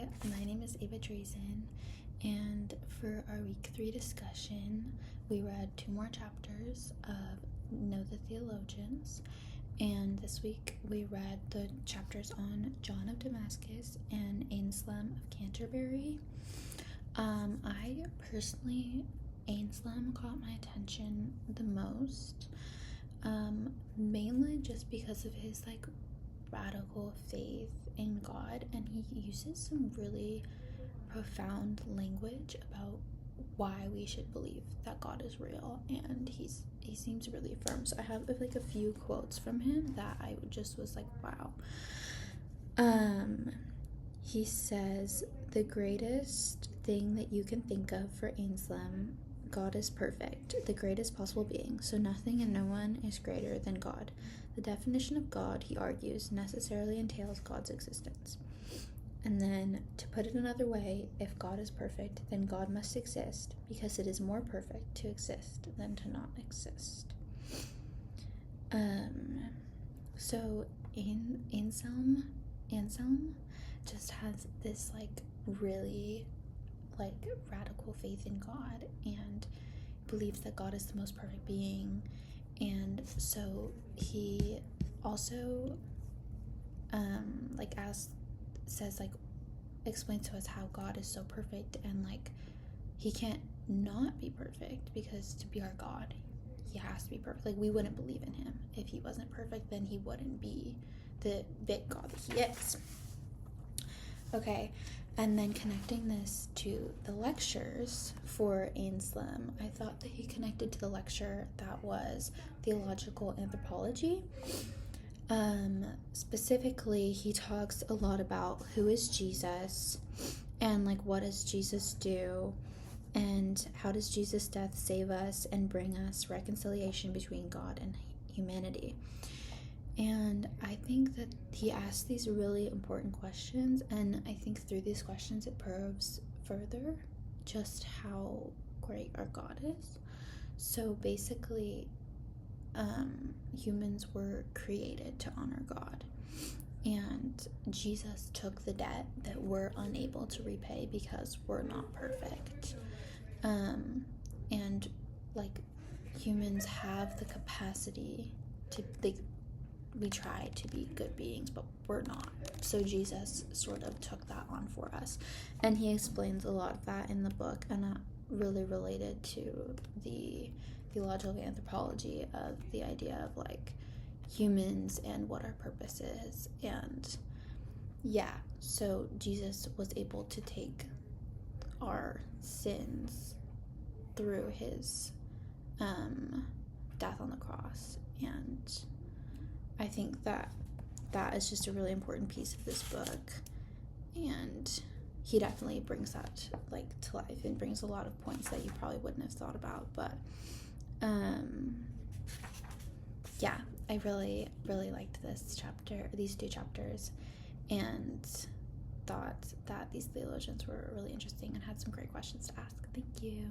Hi, my name is Ava Drazen, and for our week 3 discussion, we read 2 more chapters of Know the Theologians, and this week we read the chapters on John of Damascus and Anselm of Canterbury. I personally, Anselm caught my attention the most, mainly just because of his radical faith in God, and he uses some really profound language about why we should believe that God is real, and he seems really firm. So I have a few quotes from him that I just was like, wow. He says, the greatest thing that you can think of for Anselm, God is perfect, the greatest possible being, so nothing and no one is greater than God. The definition of God, he argues, necessarily entails God's existence. And then, to put it another way, if God is perfect, then God must exist, because it is more perfect to exist than to not exist. So Anselm just has this really radical faith in God and believes that God is the most perfect being, and so he also explains to us how God is so perfect, and he can't not be perfect, because to be our God he has to be perfect. We wouldn't believe in him if he wasn't perfect. Then he wouldn't be the big God that he is. Okay, and then connecting this to the lectures for Anselm, I thought that he connected to the lecture that was theological anthropology. Specifically, he talks a lot about who is Jesus, and what does Jesus do, and how does Jesus' death save us and bring us reconciliation between God and humanity. And I think that he asks these really important questions, and I think through these questions it proves further just how great our God is. So basically, humans were created to honor God, and Jesus took the debt that we're unable to repay because we're not perfect. And humans have the capacity to we try to be good beings, but we're not. So Jesus sort of took that on for us, and he explains a lot of that in the book, and that really related to the theological anthropology of the idea of humans and what our purpose is. And so Jesus was able to take our sins through his death on the cross, and I think that is just a really important piece of this book, and he definitely brings that to life and brings a lot of points that you probably wouldn't have thought about. But I really liked these 2 chapters, and thought that these theologians were really interesting and had some great questions to ask. Thank you.